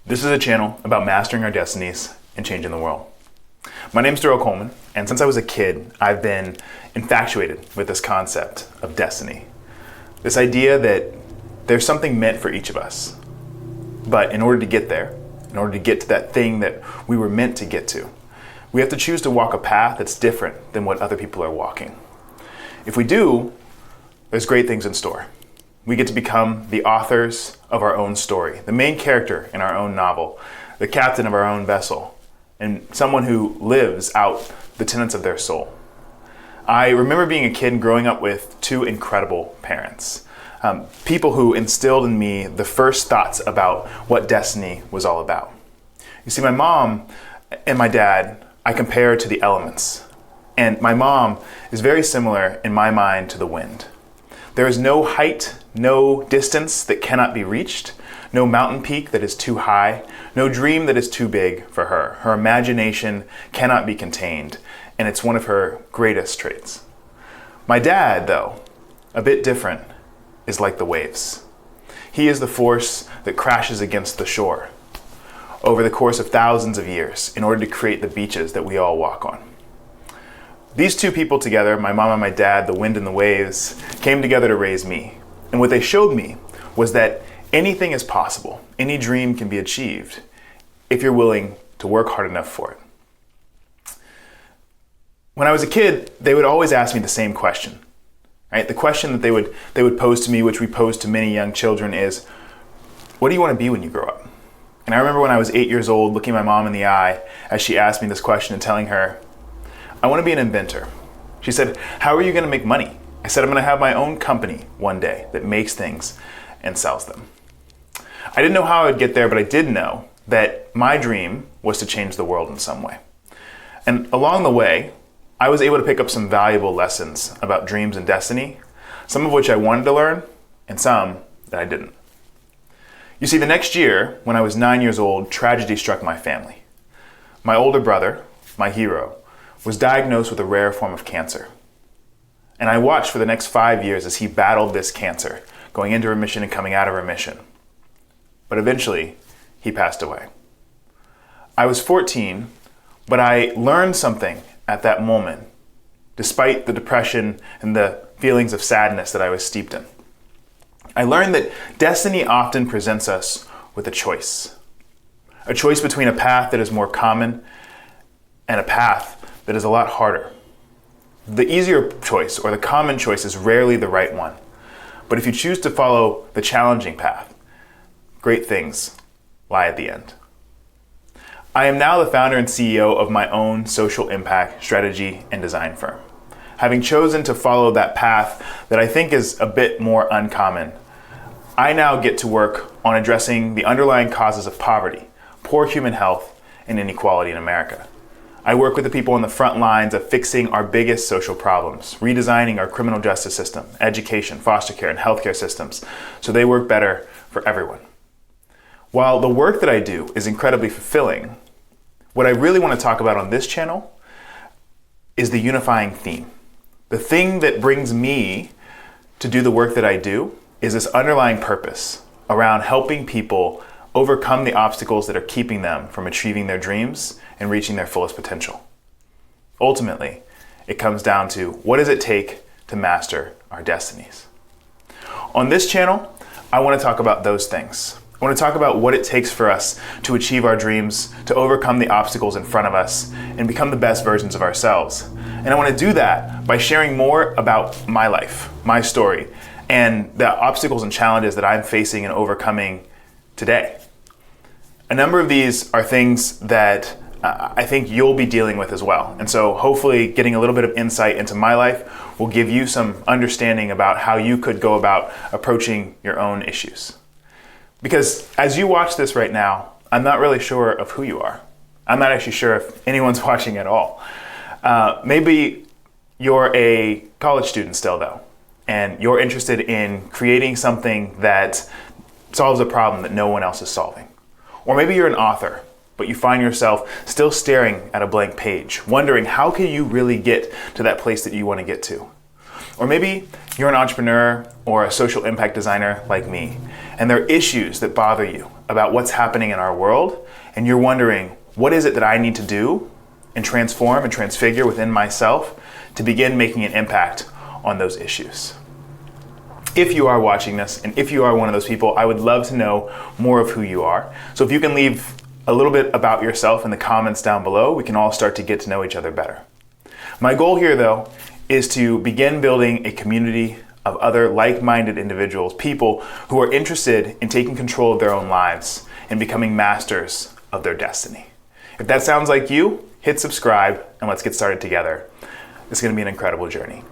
This is a channel about mastering our destinies and changing the world. My name is Durell Coleman, and since I was a kid, I've been infatuated with this concept of destiny. This idea that there's something meant for each of us. But in order to get there, in order to get to that thing that we were meant to get to, we have to choose to walk a path that's different than what other people are walking. If we do, there's great things in store. We get to become the authors of our own story, the main character in our own novel, the captain of our own vessel, and someone who lives out the tenets of their soul. I remember being a kid and growing up with two incredible parents, people who instilled in me the first thoughts about what destiny was all about. You see, my mom and my dad, I compare to the elements, and my mom is very similar in my mind to the wind. There is no height, no distance that cannot be reached, no mountain peak that is too high, no dream that is too big for her. Her imagination cannot be contained, and it's one of her greatest traits. My dad, though, a bit different, is like the waves. He is the force that crashes against the shore over the course of thousands of years in order to create the beaches that we all walk on. These two people together, my mom and my dad, the wind and the waves, came together to raise me. And what they showed me was that anything is possible. Any dream can be achieved if you're willing to work hard enough for it. When I was a kid, they would always ask me the same question. Right? The question that they would pose to me, which we pose to many young children, is, what do you want to be when you grow up? And I remember when I was 8 years old, looking my mom in the eye as she asked me this question and telling her, I want to be an inventor. She said, how are you going to make money? I said, I'm going to have my own company one day that makes things and sells them. I didn't know how I would get there, but I did know that my dream was to change the world in some way. And along the way, I was able to pick up some valuable lessons about dreams and destiny, some of which I wanted to learn and some that I didn't. You see, the next year, when I was 9 years old, tragedy struck my family. My older brother, my hero, was diagnosed with a rare form of cancer. And I watched for the next 5 years as he battled this cancer, going into remission and coming out of remission. But eventually, he passed away. I was 14, but I learned something at that moment, despite the depression and the feelings of sadness that I was steeped in. I learned that destiny often presents us with a choice between a path that is more common and a path that is a lot harder. The easier choice or the common choice is rarely the right one. But if you choose to follow the challenging path, great things lie at the end. I am now the founder and CEO of my own social impact strategy and design firm. Having chosen to follow that path that I think is a bit more uncommon, I now get to work on addressing the underlying causes of poverty, poor human health, and inequality in America. I work with the people on the front lines of fixing our biggest social problems, redesigning our criminal justice system, education, foster care, and healthcare systems so they work better for everyone. While the work that I do is incredibly fulfilling, what I really want to talk about on this channel is the unifying theme. The thing that brings me to do the work that I do is this underlying purpose around helping people overcome the obstacles that are keeping them from achieving their dreams and reaching their fullest potential. Ultimately, it comes down to what does it take to master our destinies? On this channel, I want to talk about those things. I want to talk about what it takes for us to achieve our dreams, to overcome the obstacles in front of us, and become the best versions of ourselves. And I want to do that by sharing more about my life, my story, and the obstacles and challenges that I'm facing and overcoming today. A number of these are things that I think you'll be dealing with as well. And so hopefully getting a little bit of insight into my life will give you some understanding about how you could go about approaching your own issues. Because as you watch this right now, I'm not really sure of who you are. I'm not actually sure if anyone's watching at all. Maybe you're a college student still though, and you're interested in creating something that solves a problem that no one else is solving. Or maybe you're an author, but you find yourself still staring at a blank page, wondering how can you really get to that place that you want to get to. Or maybe you're an entrepreneur or a social impact designer like me, and there are issues that bother you, about what's happening in our world, and you're wondering, what is it that I need to do and transform and transfigure within myself to begin making an impact on those issues? If you are watching this, and if you are one of those people, I would love to know more of who you are. So if you can leave a little bit about yourself in the comments down below, we can all start to get to know each other better. My goal here, though, is to begin building a community of other like-minded individuals, people who are interested in taking control of their own lives and becoming masters of their destiny. If that sounds like you, hit subscribe and let's get started together. It's going to be an incredible journey.